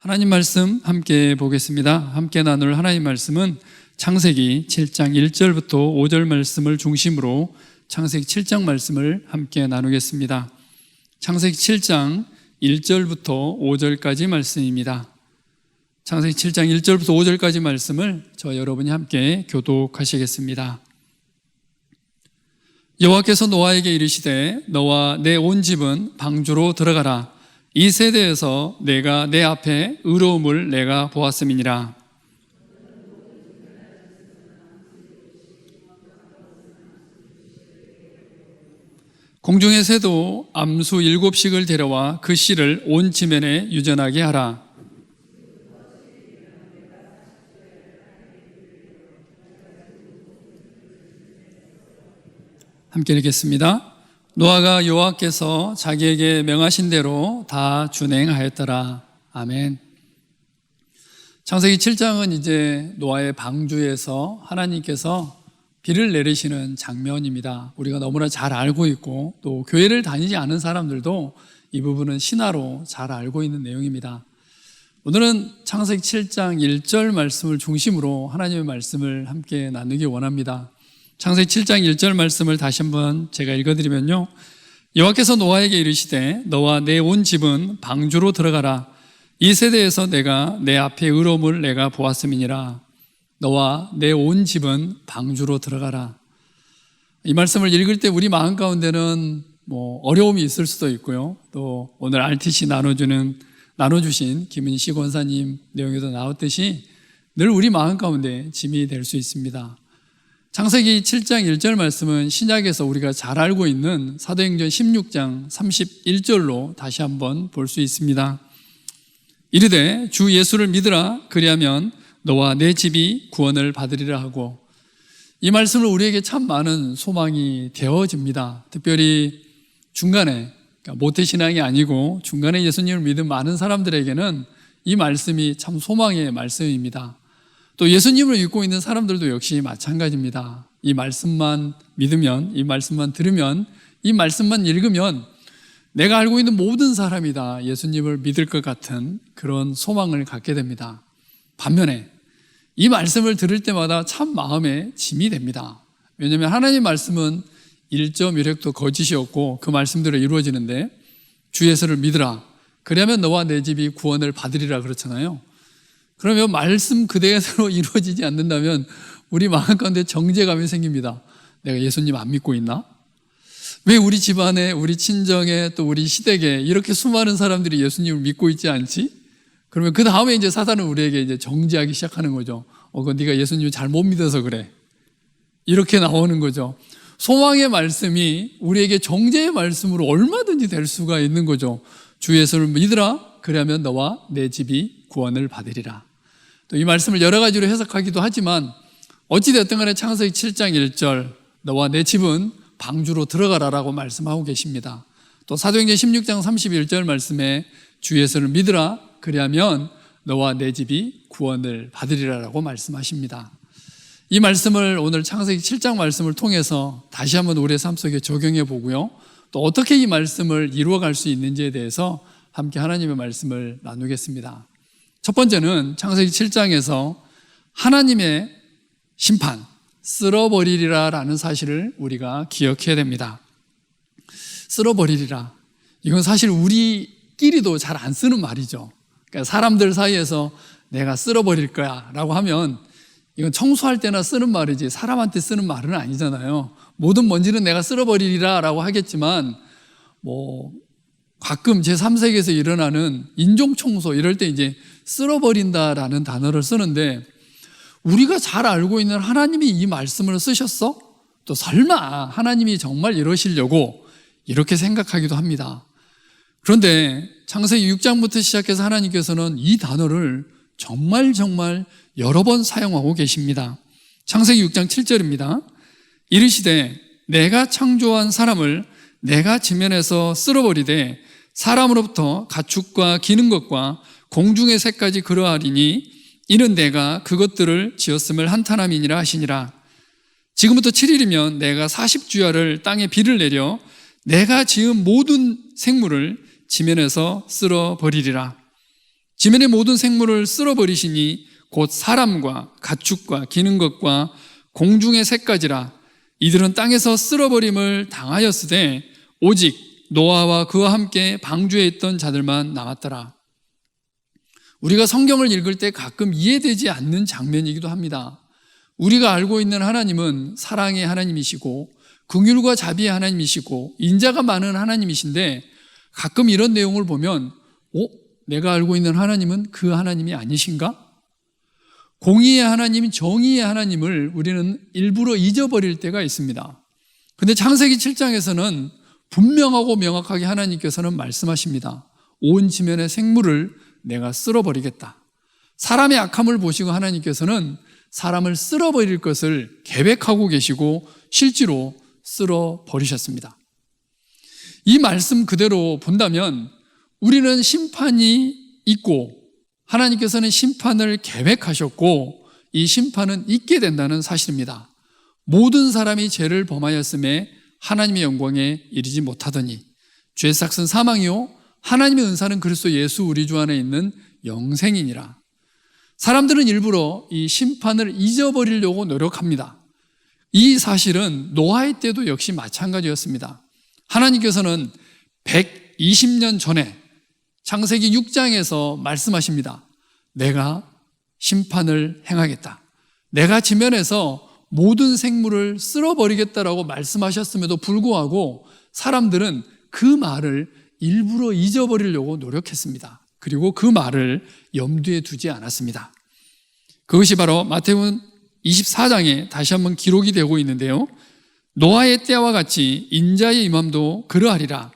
하나님 말씀 함께 보겠습니다. 함께 나눌 하나님 말씀은 창세기 7장 1절부터 5절 말씀을 중심으로 창세기 7장 말씀을 함께 나누겠습니다. 창세기 7장 1절부터 5절까지 말씀입니다. 창세기 7장 1절부터 5절까지 말씀을 여러분이 함께 교독하시겠습니다. 여호와께서 노아에게 이르시되 너와 내 온 집은 방주로 들어가라. 이 세대에서 내가 내 앞에 의로움을 내가 보았음이니라. 공중의 새도 암수 7씩을 데려와 그 씨를 온 지면에 유전하게 하라. 함께 읽겠습니다. 노아가 여호와께서 자기에게 명하신 대로 다 준행하였더라. 아멘. 창세기 7장은 이제 노아의 방주에서 하나님께서 비를 내리시는 장면입니다. 우리가 너무나 잘 알고 있고 또 교회를 다니지 않은 사람들도 이 부분은 신화로 잘 알고 있는 내용입니다. 오늘은 창세기 7장 1절 말씀을 중심으로 하나님의 말씀을 함께 나누기 원합니다. 창세기 7장 1절 말씀을 다시 한번 제가 읽어드리면요, 여호와께서 노아에게 이르시되 너와 내 온 집은 방주로 들어가라. 이 세대에서 내가 내 앞에 의로움을 내가 보았음이니라. 너와 내 온 집은 방주로 들어가라. 이 말씀을 읽을 때 우리 마음 가운데는 어려움이 있을 수도 있고요, 또 오늘 RTC 나눠주신 김은희 권사님 내용에도 나왔듯이 늘 우리 마음 가운데 짐이 될 수 있습니다. 창세기 7장 1절 말씀은 신약에서 우리가 잘 알고 있는 사도행전 16장 31절로 다시 한번 볼 수 있습니다. 이르되 주 예수를 믿으라. 그리하면 너와 내 집이 구원을 받으리라 하고, 이 말씀을 우리에게 참 많은 소망이 되어집니다. 특별히 중간에, 모태신앙이 아니고 중간에 예수님을 믿은 많은 사람들에게는 이 말씀이 참 소망의 말씀입니다. 또 예수님을 믿고 있는 사람들도 역시 마찬가지입니다. 이 말씀만 믿으면, 이 말씀만 들으면, 이 말씀만 읽으면 내가 알고 있는 모든 사람이 다 예수님을 믿을 것 같은 그런 소망을 갖게 됩니다. 반면에 이 말씀을 들을 때마다 참 마음에 짐이 됩니다. 왜냐하면 하나님 말씀은 일점일획도 거짓이 없고 그 말씀대로 이루어지는데, 주 예수를 믿으라. 그러면 너와 내 집이 구원을 받으리라 그렇잖아요. 그러면 말씀 그대로 이루어지지 않는다면 우리 마음 가운데 정죄감이 생깁니다. 내가 예수님 안 믿고 있나? 왜 우리 집안에, 우리 친정에, 또 우리 시댁에 이렇게 수많은 사람들이 예수님을 믿고 있지 않지? 그러면 그 다음에 이제 사단은 우리에게 이제 정죄하기 시작하는 거죠. 그건 네가 예수님을 잘못 믿어서 그래. 이렇게 나오는 거죠. 소망의 말씀이 우리에게 정죄의 말씀으로 얼마든지 될 수가 있는 거죠. 주 예수를 믿으라. 그러면 너와 내 집이 구원을 받으리라. 또 이 말씀을 여러 가지로 해석하기도 하지만 어찌됐든 간에 창세기 7장 1절 너와 내 집은 방주로 들어가라라고 말씀하고 계십니다. 또 사도행전 16장 31절 말씀에 주 예수를 믿으라. 그리하면 너와 내 집이 구원을 받으리라라고 말씀하십니다. 이 말씀을 오늘 창세기 7장 말씀을 통해서 다시 한번 우리의 삶 속에 적용해 보고요, 또 어떻게 이 말씀을 이루어갈 수 있는지에 대해서 함께 하나님의 말씀을 나누겠습니다. 첫 번째는 창세기 7장에서 하나님의 심판, 쓸어버리리라 라는 사실을 우리가 기억해야 됩니다. 쓸어버리리라, 이건 사실 우리끼리도 잘 안 쓰는 말이죠. 그러니까 사람들 사이에서 내가 쓸어버릴 거야 라고 하면 이건 청소할 때나 쓰는 말이지 사람한테 쓰는 말은 아니잖아요. 모든 먼지는 내가 쓸어버리리라 라고 하겠지만 가끔 제3세계에서 일어나는 인종청소 이럴 때 이제 쓸어버린다라는 단어를 쓰는데, 우리가 잘 알고 있는 하나님이 이 말씀을 쓰셨어? 또 설마 하나님이 정말 이러시려고 이렇게 생각하기도 합니다. 그런데 창세기 6장부터 시작해서 하나님께서는 이 단어를 정말 여러 번 사용하고 계십니다. 창세기 6장 7절입니다. 이르시되 내가 창조한 사람을 내가 지면에서 쓸어버리되 사람으로부터 가축과 기는 것과 공중의 새까지 그러하리니 이는 내가 그것들을 지었음을 한탄함이니라 하시니라. 지금부터 7일이면 내가 40주야를 땅에 비를 내려 내가 지은 모든 생물을 지면에서 쓸어버리리라. 지면의 모든 생물을 쓸어버리시니 곧 사람과 가축과 기는 것과 공중의 새까지라. 이들은 땅에서 쓸어버림을 당하였으되 오직 노아와 그와 함께 방주에 있던 자들만 남았더라. 우리가 성경을 읽을 때 가끔 이해되지 않는 장면이기도 합니다. 우리가 알고 있는 하나님은 사랑의 하나님이시고 긍휼과 자비의 하나님이시고 인자가 많은 하나님이신데, 가끔 이런 내용을 보면 내가 알고 있는 하나님은 그 하나님이 아니신가? 공의의 하나님, 정의의 하나님을 우리는 일부러 잊어버릴 때가 있습니다. 그런데 창세기 7장에서는 분명하고 명확하게 하나님께서는 말씀하십니다. 온 지면의 생물을 내가 쓸어버리겠다. 사람의 악함을 보시고 하나님께서는 사람을 쓸어버릴 것을 계획하고 계시고 실제로 쓸어버리셨습니다. 이 말씀 그대로 본다면 우리는 심판이 있고 하나님께서는 심판을 계획하셨고 이 심판은 있게 된다는 사실입니다. 모든 사람이 죄를 범하였음에 하나님의 영광에 이르지 못하더니 죄의 삭은 사망이요 하나님의 은사는 그리스도 예수 우리 주 안에 있는 영생이니라. 사람들은 일부러 이 심판을 잊어버리려고 노력합니다. 이 사실은 노아의 때도 역시 마찬가지였습니다. 하나님께서는 120년 전에 창세기 6장에서 말씀하십니다. 내가 심판을 행하겠다. 내가 지면에서 모든 생물을 쓸어버리겠다라고 말씀하셨음에도 불구하고 사람들은 그 말을 일부러 잊어버리려고 노력했습니다. 그리고 그 말을 염두에 두지 않았습니다. 그것이 바로 마태복음 24장에 다시 한번 기록이 되고 있는데요. 노아의 때와 같이 인자의 임함도 그러하리라.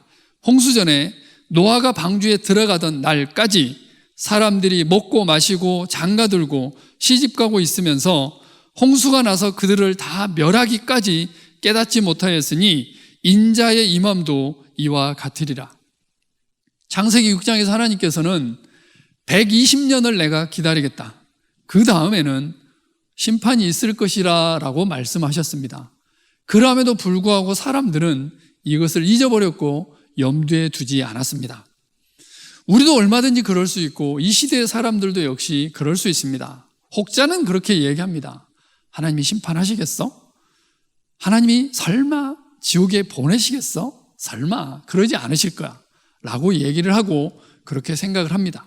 홍수전에 노아가 방주에 들어가던 날까지 사람들이 먹고 마시고 장가들고 시집가고 있으면서 홍수가 나서 그들을 다 멸하기까지 깨닫지 못하였으니 인자의 임함도 이와 같으리라. 창세기 6장에서 하나님께서는 120년을 내가 기다리겠다. 그 다음에는 심판이 있을 것이라 라고 말씀하셨습니다. 그럼에도 불구하고 사람들은 이것을 잊어버렸고 염두에 두지 않았습니다. 우리도 얼마든지 그럴 수 있고 이 시대의 사람들도 역시 그럴 수 있습니다. 혹자는 그렇게 얘기합니다. 하나님이 심판하시겠어? 하나님이 설마 지옥에 보내시겠어? 설마 그러지 않으실 거야 라고 얘기를 하고 그렇게 생각을 합니다.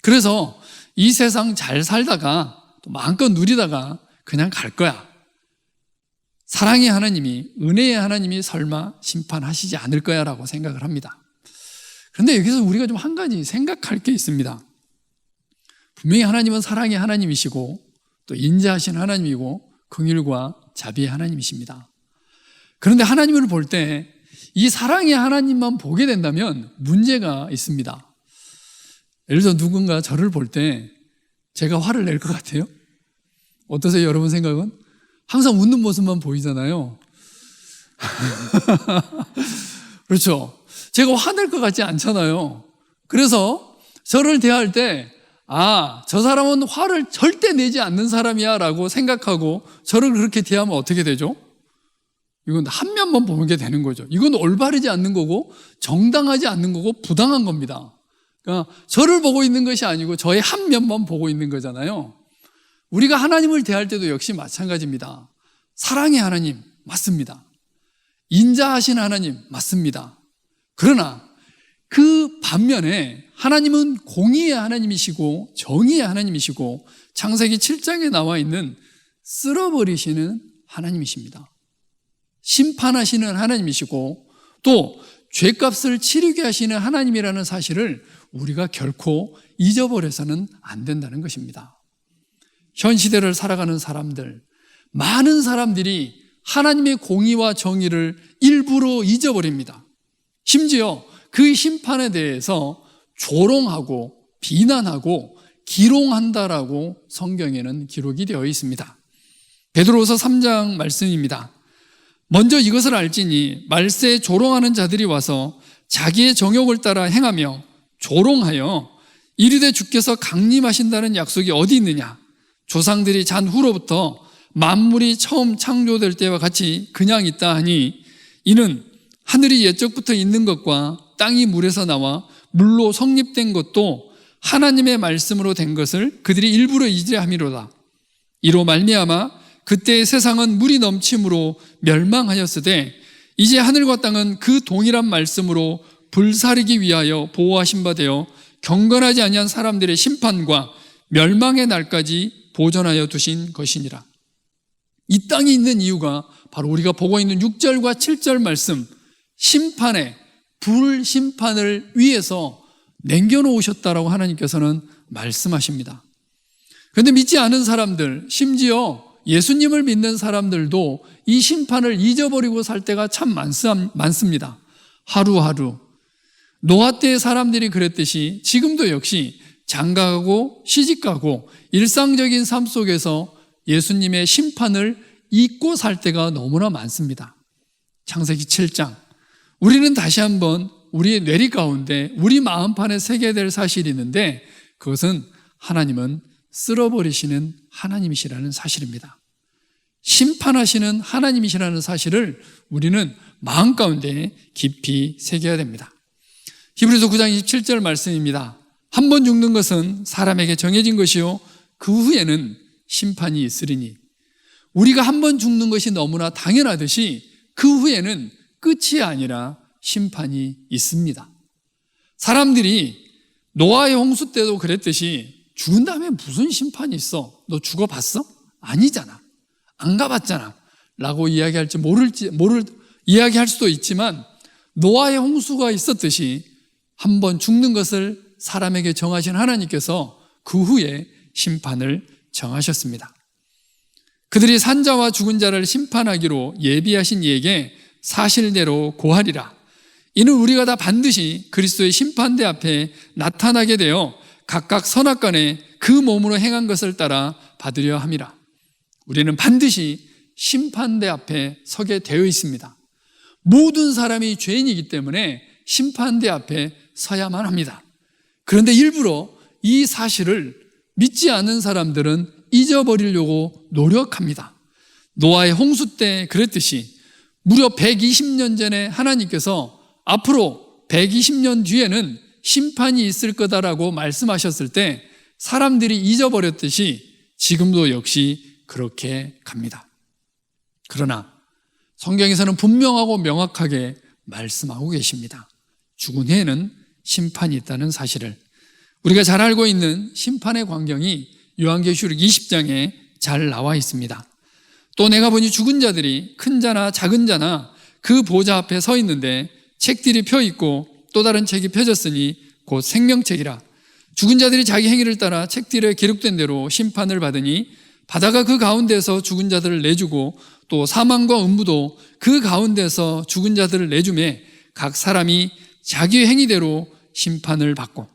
그래서 이 세상 잘 살다가 또 마음껏 누리다가 그냥 갈 거야. 사랑의 하나님이, 은혜의 하나님이 설마 심판하시지 않을 거야 라고 생각을 합니다. 그런데 여기서 우리가 좀 한 가지 생각할 게 있습니다. 분명히 하나님은 사랑의 하나님이시고 또 인자하신 하나님이고 긍휼과 자비의 하나님이십니다. 그런데 하나님을 볼 때 이 사랑의 하나님만 보게 된다면 문제가 있습니다. 예를 들어 누군가 저를 볼 때 제가 화를 낼 것 같아요? 어떠세요, 여러분 생각은? 항상 웃는 모습만 보이잖아요. 그렇죠? 제가 화낼 것 같지 않잖아요. 그래서 저를 대할 때 저 사람은 화를 절대 내지 않는 사람이야 라고 생각하고 저를 그렇게 대하면 어떻게 되죠? 이건 한 면만 보게 되는 거죠. 이건 올바르지 않는 거고 정당하지 않는 거고 부당한 겁니다. 그러니까 저를 보고 있는 것이 아니고 저의 한 면만 보고 있는 거잖아요. 우리가 하나님을 대할 때도 역시 마찬가지입니다. 사랑의 하나님 맞습니다. 인자하신 하나님 맞습니다. 그러나 그 반면에 하나님은 공의의 하나님이시고 정의의 하나님이시고 창세기 7장에 나와 있는 쓸어버리시는 하나님이십니다. 심판하시는 하나님이시고 또 죄값을 치르게 하시는 하나님이라는 사실을 우리가 결코 잊어버려서는 안 된다는 것입니다. 현 시대를 살아가는 사람들, 많은 사람들이 하나님의 공의와 정의를 일부러 잊어버립니다. 심지어 그 심판에 대해서 조롱하고 비난하고 기롱한다라고 성경에는 기록이 되어 있습니다. 베드로후서 3장 말씀입니다. 먼저 이것을 알지니 말세에 조롱하는 자들이 와서 자기의 정욕을 따라 행하며 조롱하여 이르되 주께서 강림하신다는 약속이 어디 있느냐? 조상들이 잔 후로부터 만물이 처음 창조될 때와 같이 그냥 있다 하니 이는 하늘이 옛적부터 있는 것과 땅이 물에서 나와 물로 성립된 것도 하나님의 말씀으로 된 것을 그들이 일부러 이제함이로다. 이로 말미암아 그때 세상은 물이 넘침으로 멸망하였으되 이제 하늘과 땅은 그 동일한 말씀으로 불사르기 위하여 보호하신 바 되어 경건하지 아니한 사람들의 심판과 멸망의 날까지 보존하여 두신 것이니라. 이 땅에 있는 이유가 바로 우리가 보고 있는 6절과 7절 말씀, 심판의 불심판을 위해서 남겨놓으셨다라고 하나님께서는 말씀하십니다. 그런데 믿지 않은 사람들, 심지어 예수님을 믿는 사람들도 이 심판을 잊어버리고 살 때가 참 많습니다. 하루하루. 노아 때의 사람들이 그랬듯이 지금도 역시 장가가고 시집가고 일상적인 삶 속에서 예수님의 심판을 잊고 살 때가 너무나 많습니다. 창세기 7장. 우리는 다시 한번 우리의 뇌리 가운데 우리 마음판에 새겨야 될 사실이 있는데 그것은 하나님은 쓸어버리시는 하나님이시라는 사실입니다. 심판하시는 하나님이시라는 사실을 우리는 마음 가운데 깊이 새겨야 됩니다. 히브리서 9장 27절 말씀입니다. 한 번 죽는 것은 사람에게 정해진 것이요 그 후에는 심판이 있으리니. 우리가 한 번 죽는 것이 너무나 당연하듯이 그 후에는 끝이 아니라 심판이 있습니다. 사람들이 노아의 홍수 때도 그랬듯이 죽은 다음에 무슨 심판이 있어? 너 죽어봤어? 아니잖아. 안 가봤잖아. 라고 이야기할 수도 있지만 노아의 홍수가 있었듯이 한 번 죽는 것을 사람에게 정하신 하나님께서 그 후에 심판을 정하셨습니다. 그들이 산자와 죽은 자를 심판하기로 예비하신 이에게 사실대로 고하리라. 이는 우리가 다 반드시 그리스도의 심판대 앞에 나타나게 되어 각각 선악간에 그 몸으로 행한 것을 따라 받으려 함이라. 우리는 반드시 심판대 앞에 서게 되어 있습니다. 모든 사람이 죄인이기 때문에 심판대 앞에 서야만 합니다. 그런데 일부러 이 사실을 믿지 않는 사람들은 잊어버리려고 노력합니다. 노아의 홍수 때 그랬듯이 무려 120년 전에 하나님께서 앞으로 120년 뒤에는 심판이 있을 거다라고 말씀하셨을 때 사람들이 잊어버렸듯이 지금도 역시 그렇게 갑니다. 그러나 성경에서는 분명하고 명확하게 말씀하고 계십니다. 죽은 후에는 심판이 있다는 사실을. 우리가 잘 알고 있는 심판의 광경이 요한계시록 20장에 잘 나와 있습니다. 또 내가 보니 죽은 자들이 큰 자나 작은 자나 그 보좌 앞에 서 있는데 책들이 펴 있고 또 다른 책이 펴졌으니 곧 생명책이라. 죽은 자들이 자기 행위를 따라 책들에 기록된 대로 심판을 받으니 바다가 그 가운데서 죽은 자들을 내주고 또 사망과 음부도 그 가운데서 죽은 자들을 내주매 각 사람이 자기 행위대로 심판을 받고,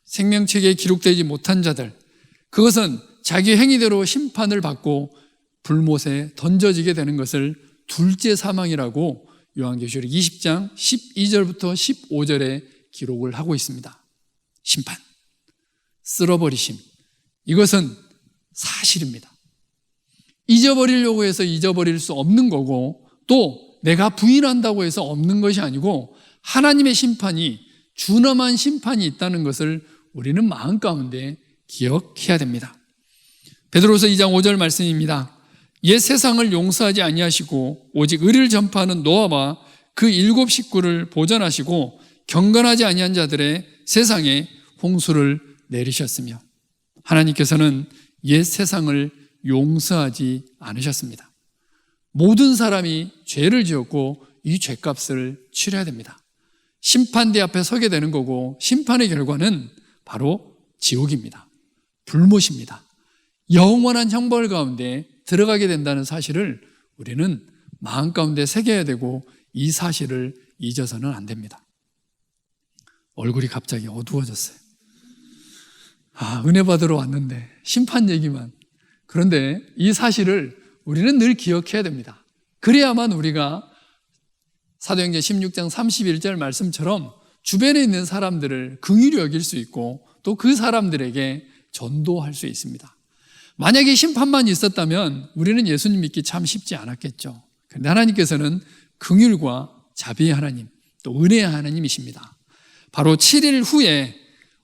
생명책에 기록되지 못한 자들, 그것은 자기 행위대로 심판을 받고 불못에 던져지게 되는 것을 둘째 사망이라고 요한계시록 20장 12절부터 15절에 기록을 하고 있습니다. 심판, 쓸어버리심, 이것은 사실입니다. 잊어버리려고 해서 잊어버릴 수 없는 거고, 또 내가 부인한다고 해서 없는 것이 아니고 하나님의 심판이, 준엄한 심판이 있다는 것을 우리는 마음 가운데 기억해야 됩니다. 베드로서 2장 5절 말씀입니다. 옛 세상을 용서하지 아니하시고 오직 의를 전파하는 노아와 그 7 식구를 보전하시고 경건하지 아니한 자들의 세상에 홍수를 내리셨으며, 하나님께서는 옛 세상을 용서하지 않으셨습니다. 모든 사람이 죄를 지었고 이 죄값을 치러야 됩니다. 심판대 앞에 서게 되는 거고, 심판의 결과는 바로 지옥입니다. 불못입니다. 영원한 형벌 가운데 들어가게 된다는 사실을 우리는 마음 가운데 새겨야 되고, 이 사실을 잊어서는 안 됩니다. 얼굴이 갑자기 어두워졌어요. 은혜 받으러 왔는데 심판 얘기만. 그런데 이 사실을 우리는 늘 기억해야 됩니다. 그래야만 우리가 사도행전 16장 31절 말씀처럼 주변에 있는 사람들을 긍휼히 여길 수 있고 또 그 사람들에게 전도할 수 있습니다. 만약에 심판만 있었다면 우리는 예수님 믿기 참 쉽지 않았겠죠. 그런데 하나님께서는 긍휼과 자비의 하나님, 또 은혜의 하나님이십니다. 바로 7일 후에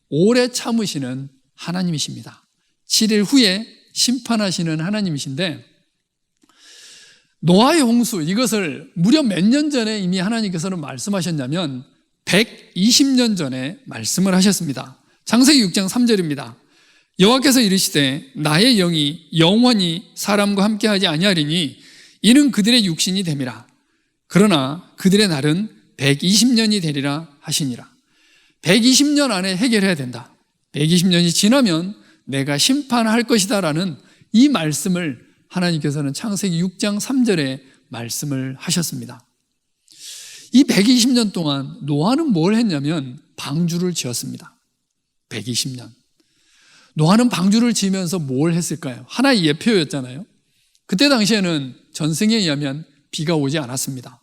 오래 참으시는 하나님이십니다. 7일 후에 심판하시는 하나님이신데, 노아의 홍수, 이것을 무려 몇 년 전에 이미 하나님께서는 말씀하셨냐면 120년 전에 말씀을 하셨습니다. 창세기 6장 3절입니다. 여호와께서 이르시되 나의 영이 영원히 사람과 함께하지 아니하리니 이는 그들의 육신이 됨이라. 그러나 그들의 날은 120년이 되리라 하시니라. 120년 안에 해결해야 된다. 120년이 지나면 내가 심판할 것이다 라는 이 말씀을 하나님께서는 창세기 6장 3절에 말씀을 하셨습니다. 이 120년 동안 노아는 뭘 했냐면 방주를 지었습니다. 120년. 노아는 방주를 지으면서 뭘 했을까요? 하나의 예표였잖아요. 그때 당시에는 전승에 의하면 비가 오지 않았습니다.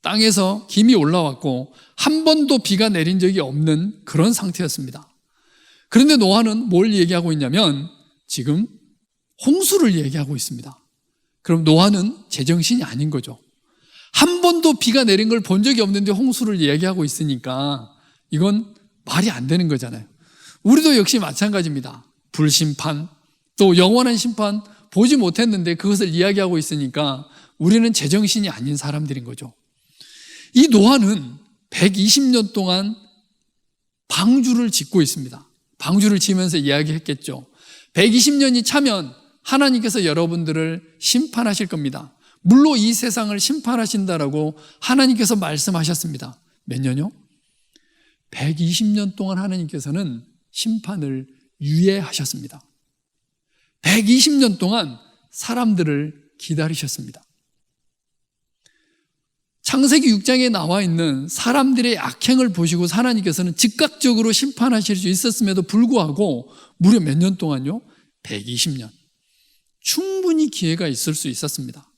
땅에서 김이 올라왔고 한 번도 비가 내린 적이 없는 그런 상태였습니다. 그런데 노아는 뭘 얘기하고 있냐면 지금 홍수를 얘기하고 있습니다. 그럼 노아는 제정신이 아닌 거죠. 한 번도 비가 내린 걸 본 적이 없는데 홍수를 얘기하고 있으니까 이건 말이 안 되는 거잖아요. 우리도 역시 마찬가지입니다. 불심판, 또 영원한 심판 보지 못했는데 그것을 이야기하고 있으니까 우리는 제정신이 아닌 사람들인 거죠. 이 노아는 120년 동안 방주를 짓고 있습니다. 방주를 지으면서 이야기했겠죠. 120년이 차면 하나님께서 여러분들을 심판하실 겁니다. 물로 이 세상을 심판하신다라고 하나님께서 말씀하셨습니다. 몇 년요? 120년 동안 하나님께서는 심판을 유예하셨습니다. 120년 동안 사람들을 기다리셨습니다. 창세기 6장에 나와 있는 사람들의 악행을 보시고 하나님께서는 즉각적으로 심판하실 수 있었음에도 불구하고 무려 몇 년 동안요? 120년. 충분히 기회가 있을 수 있었습니다.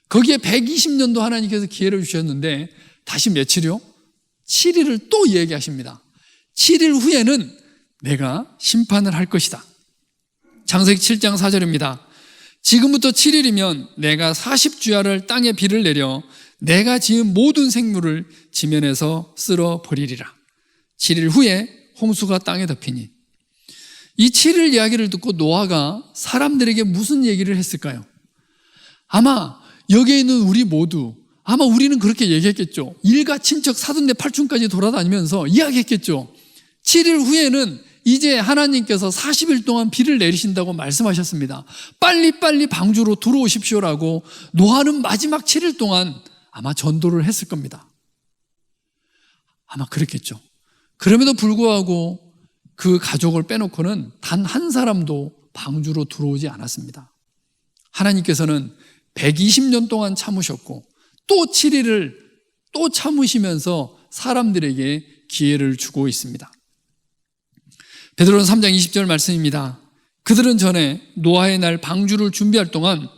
거기에 120년도 하나님께서 기회를 주셨는데 다시 며칠이요? 7일을 또 얘기하십니다. 7일 후에는 내가 심판을 할 것이다. 창세기 7장 4절입니다. 지금부터 7일이면 내가 40주야를 땅에 비를 내려 내가 지은 모든 생물을 지면에서 쓸어버리리라. 7일 후에 홍수가 땅에 덮이니. 이 7일 이야기를 듣고 노아가 사람들에게 무슨 얘기를 했을까요? 아마 여기에 있는 우리 모두, 아마 우리는 그렇게 얘기했겠죠. 일가 친척 사돈네 팔촌까지 돌아다니면서 이야기했겠죠. 7일 후에는 이제 하나님께서 40일 동안 비를 내리신다고 말씀하셨습니다. 빨리빨리 방주로 들어오십시오라고 노아는 마지막 7일 동안 아마 전도를 했을 겁니다. 아마 그랬겠죠. 그럼에도 불구하고 그 가족을 빼놓고는 단 한 사람도 방주로 들어오지 않았습니다. 하나님께서는 120년 동안 참으셨고 또 7일을 또 참으시면서 사람들에게 기회를 주고 있습니다. 베드로는 3장 20절 말씀입니다. 그들은 전에 노아의 날 방주를 준비할 동안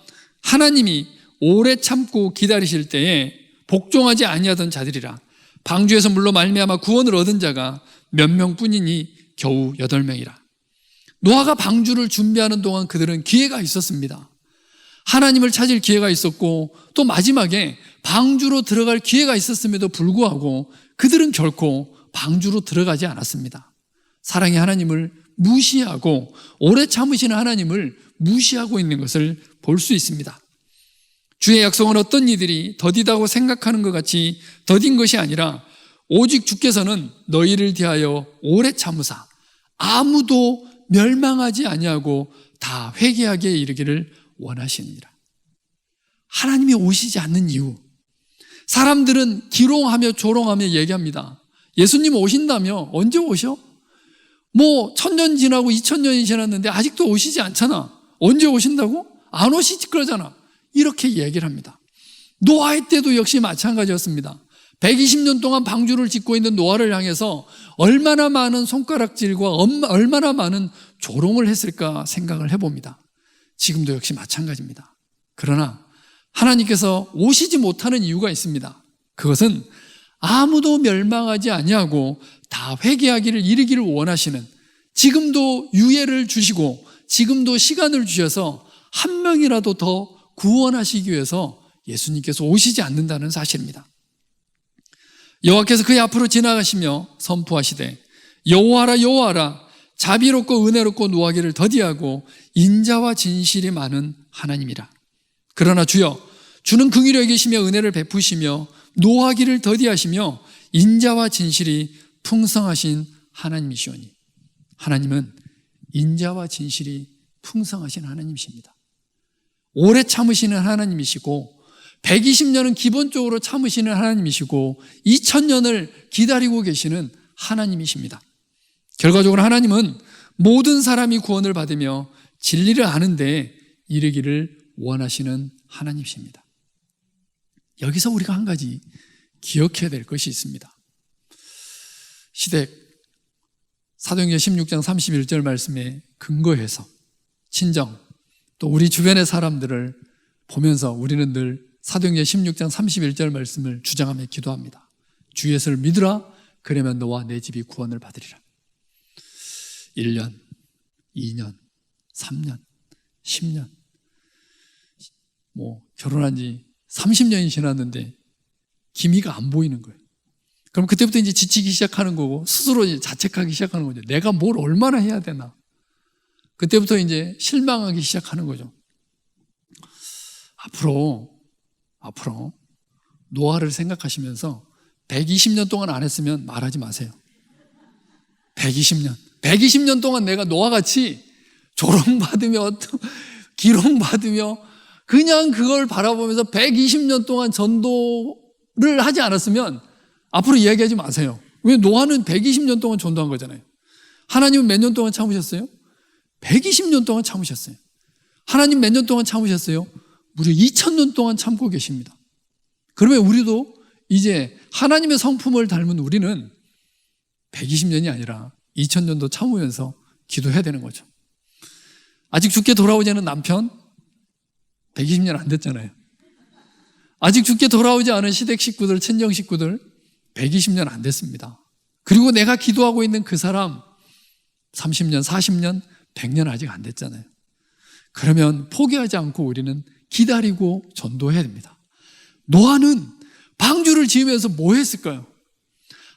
하나님이 오래 참고 기다리실 때에 복종하지 아니하던 자들이라. 방주에서 물로 말미암아 구원을 얻은 자가 몇 명뿐이니 겨우 8명이라. 노아가 방주를 준비하는 동안 그들은 기회가 있었습니다. 하나님을 찾을 기회가 있었고 또 마지막에 방주로 들어갈 기회가 있었음에도 불구하고 그들은 결코 방주로 들어가지 않았습니다. 사랑의 하나님을 무시하고 오래 참으시는 하나님을 무시하고 있는 것을 볼 수 있습니다. 주의 약속은 어떤 이들이 더디다고 생각하는 것 같이 더딘 것이 아니라 오직 주께서는 너희를 대하여 오래 참으사 아무도 멸망하지 아니하고 다 회개하게 이르기를 원하시느니라. 하나님이 오시지 않는 이유, 사람들은 기롱하며 조롱하며 얘기합니다. 예수님 오신다며? 언제 오셔? 1000년 지나고 2000년이 지났는데 아직도 오시지 않잖아. 언제 오신다고? 안 오시지 그러잖아. 이렇게 얘기를 합니다. 노아의 때도 역시 마찬가지였습니다. 120년 동안 방주를 짓고 있는 노아를 향해서 얼마나 많은 손가락질과 얼마나 많은 조롱을 했을까 생각을 해봅니다. 지금도 역시 마찬가지입니다. 그러나 하나님께서 오시지 못하는 이유가 있습니다. 그것은 아무도 멸망하지 아니하고 다 회개하기를 이르기를 원하시는, 지금도 유예를 주시고 지금도 시간을 주셔서 한 명이라도 더 구원하시기 위해서 예수님께서 오시지 않는다는 사실입니다. 여호와께서 그의 앞으로 지나가시며 선포하시되 여호와라 여호와라 자비롭고 은혜롭고 노하기를 더디하고 인자와 진실이 많은 하나님이라. 그러나 주여, 주는 긍휼히 여기시며 은혜를 베푸시며 노하기를 더디하시며 인자와 진실이 풍성하신 하나님이시오니. 하나님은 인자와 진실이 풍성하신 하나님이십니다. 오래 참으시는 하나님이시고 120년은 기본적으로 참으시는 하나님이시고 2000년을 기다리고 계시는 하나님이십니다. 결과적으로 하나님은 모든 사람이 구원을 받으며 진리를 아는데 이르기를 원하시는 하나님이십니다. 여기서 우리가 한 가지 기억해야 될 것이 있습니다. 시댁 사도행전 16장 31절 말씀에 근거해서 친정 또 우리 주변의 사람들을 보면서 우리는 늘 사도행전 16장 31절 말씀을 주장하며 기도합니다. 주 예수를 믿으라, 그러면 너와 내 집이 구원을 받으리라. 1년, 2년, 3년, 10년, 결혼한 지 30년이 지났는데 기미가 안 보이는 거예요. 그럼 그때부터 이제 지치기 시작하는 거고 스스로 이제 자책하기 시작하는 거죠. 내가 뭘 얼마나 해야 되나. 그때부터 이제 실망하기 시작하는 거죠. 앞으로 노아를 생각하시면서 120년 동안 안 했으면 말하지 마세요. 120년 동안 내가 노아같이 조롱받으며 기롱받으며 그냥 그걸 바라보면서 120년 동안 전도를 하지 않았으면 앞으로 이야기하지 마세요. 왜? 노아는 120년 동안 전도한 거잖아요. 하나님은 몇 년 동안 참으셨어요? 120년 동안 참으셨어요. 하나님 몇 년 동안 참으셨어요? 무려 2000년 동안 참고 계십니다. 그러면 우리도 이제 하나님의 성품을 닮은 우리는 120년이 아니라 2000년도 참으면서 기도해야 되는 거죠. 아직 죽게 돌아오지 않은 남편 120년 안 됐잖아요. 아직 죽게 돌아오지 않은 시댁 식구들, 친정 식구들 120년 안 됐습니다. 그리고 내가 기도하고 있는 그 사람 30년, 40년, 100년 아직 안 됐잖아요. 그러면 포기하지 않고 우리는 기다리고 전도해야 됩니다. 노아는 방주를 지으면서 뭐 했을까요?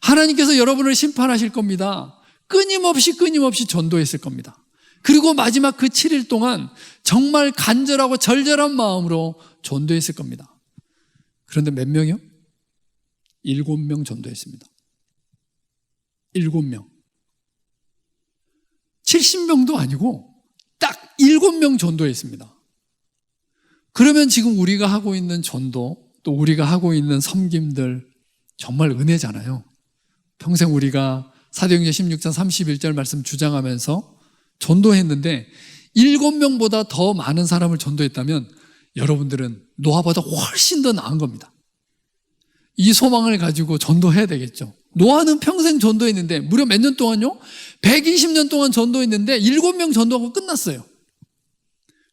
하나님께서 여러분을 심판하실 겁니다. 끊임없이 전도했을 겁니다. 그리고 마지막 그 7일 동안 정말 간절하고 절절한 마음으로 전도했을 겁니다. 그런데 몇 명이요? 7명 전도했습니다. 7명. 70명도 아니고 딱 7명 전도했습니다. 그러면 지금 우리가 하고 있는 전도, 또 우리가 하고 있는 섬김들 정말 은혜잖아요. 평생 우리가 사도행전 16장 31절 말씀 주장하면서 전도했는데 7명보다 더 많은 사람을 전도했다면 여러분들은 노아보다 훨씬 더 나은 겁니다. 이 소망을 가지고 전도해야 되겠죠. 노아는 평생 전도했는데 무려 몇 년 동안요? 120년 동안 전도했는데 7명 전도하고 끝났어요.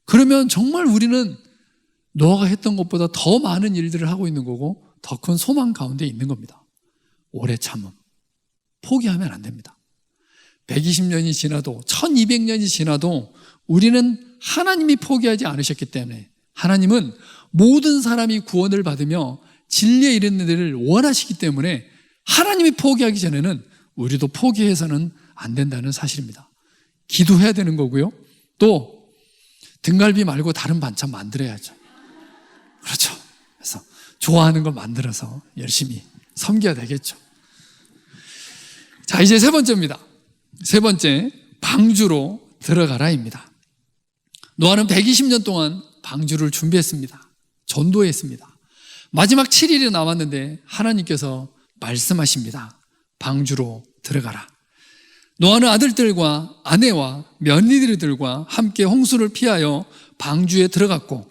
그러면 정말 우리는 노아가 했던 것보다 더 많은 일들을 하고 있는 거고 더 큰 소망 가운데 있는 겁니다. 오래 참음. 포기하면 안 됩니다. 120년이 지나도 1200년이 지나도 우리는 하나님이 포기하지 않으셨기 때문에 하나님은 모든 사람이 구원을 받으며 진리에 이르는 데를 원하시기 때문에 하나님이 포기하기 전에는 우리도 포기해서는 안 된다는 사실입니다. 기도해야 되는 거고요. 또 등갈비 말고 다른 반찬 만들어야죠. 그렇죠. 그래서 좋아하는 거 만들어서 열심히 섬겨야 되겠죠. 자, 이제 세 번째입니다. 세 번째, 방주로 들어가라입니다. 노아는 120년 동안 방주를 준비했습니다. 전도했습니다. 마지막 7일이 남았는데 하나님께서 말씀하십니다. 방주로 들어가라. 노아는 아들들과 아내와 며느리들과 함께 홍수를 피하여 방주에 들어갔고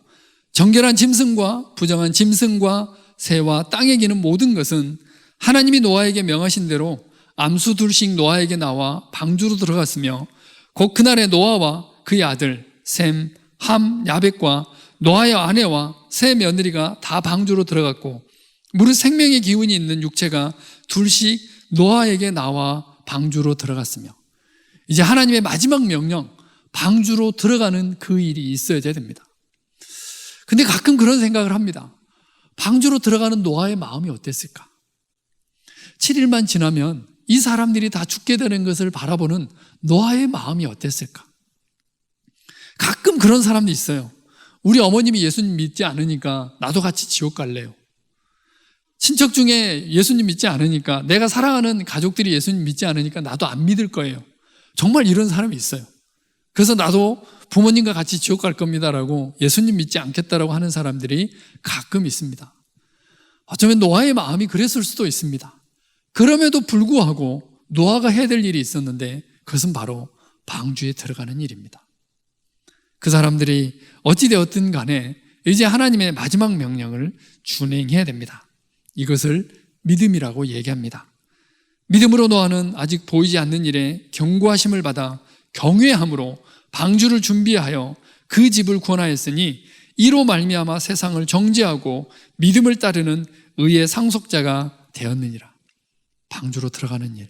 정결한 짐승과 부정한 짐승과 새와 땅에 기는 모든 것은 하나님이 노아에게 명하신 대로 암수 둘씩 노아에게 나와 방주로 들어갔으며 곧 그날에 노아와 그의 아들 셈, 함, 야벳과 노아의 아내와 세 며느리가 다 방주로 들어갔고 무릇 생명의 기운이 있는 육체가 둘씩 노아에게 나와 방주로 들어갔으며 이제 하나님의 마지막 명령 방주로 들어가는 그 일이 있어야 됩니다. 근데 가끔 그런 생각을 합니다. 방주로 들어가는 노아의 마음이 어땠을까? 7일만 지나면 이 사람들이 다 죽게 되는 것을 바라보는 노아의 마음이 어땠을까? 가끔 그런 사람도 있어요. 우리 어머님이 예수님 믿지 않으니까 나도 같이 지옥 갈래요. 친척 중에 예수님 믿지 않으니까, 내가 사랑하는 가족들이 예수님 믿지 않으니까 나도 안 믿을 거예요. 정말 이런 사람이 있어요. 그래서 나도 부모님과 같이 지옥 갈 겁니다라고 예수님 믿지 않겠다라고 하는 사람들이 가끔 있습니다. 어쩌면 노아의 마음이 그랬을 수도 있습니다. 그럼에도 불구하고 노아가 해야 될 일이 있었는데, 그것은 바로 방주에 들어가는 일입니다. 그 사람들이 어찌되었든 간에 이제 하나님의 마지막 명령을 준행해야 됩니다. 이것을 믿음이라고 얘기합니다. 믿음으로 노아는 아직 보이지 않는 일에 경고하심을 받아 경외함으로 방주를 준비하여 그 집을 구원하였으니, 이로 말미암아 세상을 정죄하고 믿음을 따르는 의의 상속자가 되었느니라. 방주로 들어가는 일,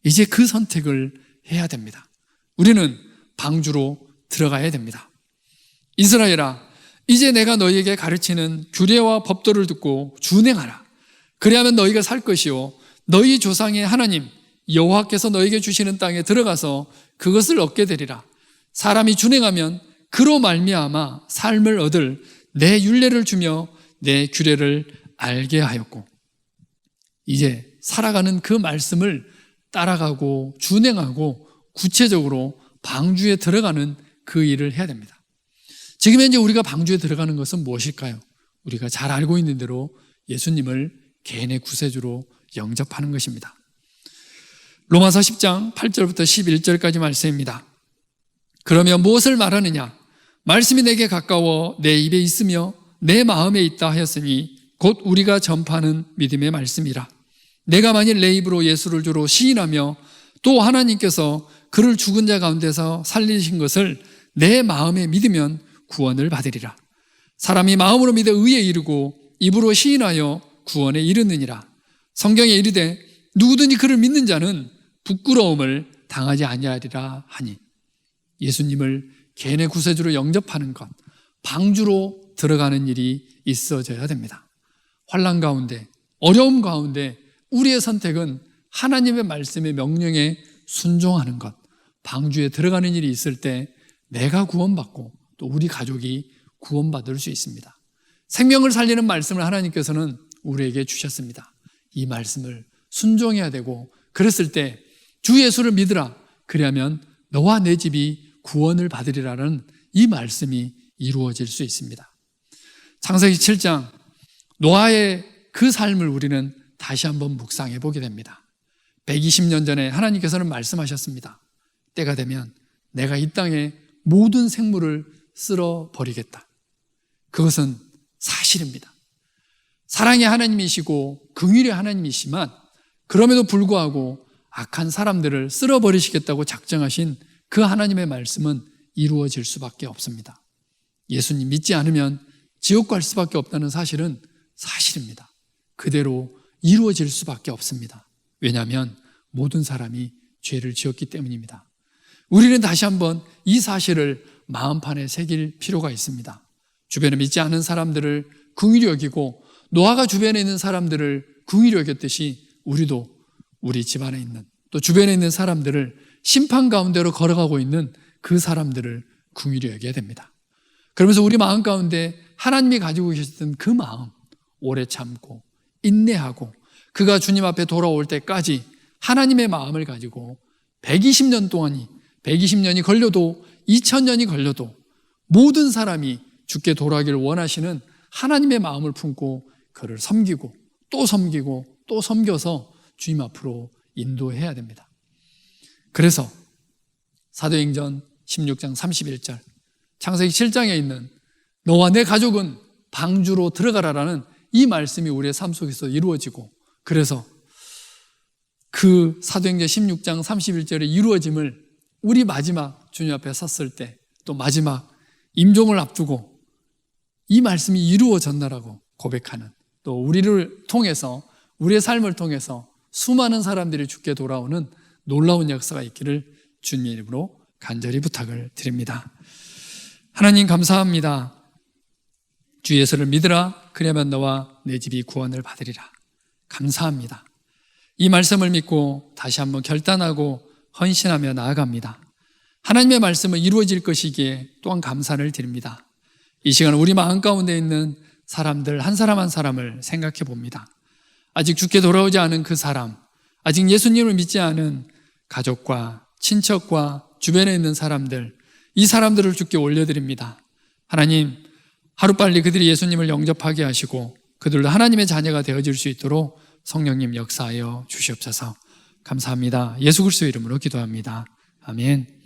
이제 그 선택을 해야 됩니다. 우리는 방주로 들어가야 됩니다. 이스라엘아, 이제 내가 너희에게 가르치는 규례와 법도를 듣고 준행하라. 그리하면 너희가 살 것이요 너희 조상의 하나님 여호와께서 너희에게 주시는 땅에 들어가서 그것을 얻게 되리라. 사람이 준행하면 그로 말미암아 삶을 얻을 내 율례를 주며 내 규례를 알게 하였고, 이제 살아가는 그 말씀을 따라가고 준행하고 구체적으로 방주에 들어가는 그 일을 해야 됩니다. 지금 현재 우리가 방주에 들어가는 것은 무엇일까요? 우리가 잘 알고 있는 대로 예수님을 개인의 구세주로 영접하는 것입니다. 로마서 10장 8절부터 11절까지 말씀입니다. 그러면 무엇을 말하느냐? 말씀이 내게 가까워 내 입에 있으며 내 마음에 있다 하였으니 곧 우리가 전파하는 믿음의 말씀이라. 내가 만일 내 입으로 예수를 주로 시인하며 또 하나님께서 그를 죽은 자 가운데서 살리신 것을 내 마음에 믿으면 구원을 받으리라. 사람이 마음으로 믿어 의에 이르고 입으로 시인하여 구원에 이르느니라. 성경에 이르되 누구든지 그를 믿는 자는 부끄러움을 당하지 아니하리라 하니, 예수님을 개인의 구세주로 영접하는 것, 방주로 들어가는 일이 있어져야 됩니다. 환난 가운데, 어려움 가운데 우리의 선택은 하나님의 말씀의 명령에 순종하는 것, 방주에 들어가는 일이 있을 때 내가 구원받고 또 우리 가족이 구원받을 수 있습니다. 생명을 살리는 말씀을 하나님께서는 우리에게 주셨습니다. 이 말씀을 순종해야 되고, 그랬을 때 주 예수를 믿으라. 그리하면 너와 내 집이 구원을 받으리라는 이 말씀이 이루어질 수 있습니다. 창세기 7장 노아의 그 삶을 우리는 다시 한번 묵상해 보게 됩니다. 120년 전에 하나님께서는 말씀하셨습니다. 때가 되면 내가 이 땅에 모든 생물을 쓸어버리겠다. 그것은 사실입니다. 사랑의 하나님이시고 긍휼의 하나님이시지만, 그럼에도 불구하고 악한 사람들을 쓸어버리시겠다고 작정하신 그 하나님의 말씀은 이루어질 수밖에 없습니다. 예수님 믿지 않으면 지옥 갈 수밖에 없다는 사실은 사실입니다. 그대로 이루어질 수밖에 없습니다. 왜냐하면 모든 사람이 죄를 지었기 때문입니다. 우리는 다시 한번 이 사실을 마음판에 새길 필요가 있습니다. 주변에 믿지 않은 사람들을 긍휼히 여기고 노아가 주변에 있는 사람들을 긍휼히 여겼듯이, 우리도 우리 집안에 있는 또 주변에 있는 사람들을, 심판 가운데로 걸어가고 있는 그 사람들을 긍휼히 여겨야 됩니다. 그러면서 우리 마음 가운데 하나님이 가지고 계셨던 그 마음, 오래 참고 인내하고 그가 주님 앞에 돌아올 때까지 하나님의 마음을 가지고 120년이 걸려도 2000년이 걸려도 모든 사람이 주께 돌아가기를 원하시는 하나님의 마음을 품고 그를 섬기고 또 섬기고 또 섬겨서 주님 앞으로 인도해야 됩니다. 그래서 사도행전 16장 31절, 창세기 7장에 있는 너와 내 가족은 방주로 들어가라라는 이 말씀이 우리의 삶 속에서 이루어지고, 그래서 그 사도행전 16장 31절의 이루어짐을 우리 마지막 주님 앞에 섰을 때, 또 마지막 임종을 앞두고 이 말씀이 이루어졌나라고 고백하는, 또 우리를 통해서, 우리의 삶을 통해서 수많은 사람들이 주께 돌아오는 놀라운 역사가 있기를 주님의 이름으로 간절히 부탁을 드립니다. 하나님 감사합니다. 주 예수를 믿으라. 그러면 너와 내 집이 구원을 받으리라. 감사합니다. 이 말씀을 믿고 다시 한번 결단하고 헌신하며 나아갑니다. 하나님의 말씀은 이루어질 것이기에 또한 감사를 드립니다. 이 시간 우리 마음 가운데 있는 사람들 한 사람 한 사람을 생각해 봅니다. 아직 주께 돌아오지 않은 그 사람, 아직 예수님을 믿지 않은 가족과 친척과 주변에 있는 사람들, 이 사람들을 주께 올려드립니다. 하나님, 하루빨리 그들이 예수님을 영접하게 하시고 그들도 하나님의 자녀가 되어질 수 있도록 성령님 역사하여 주시옵소서. 감사합니다. 예수 그리스도의 이름으로 기도합니다. 아멘.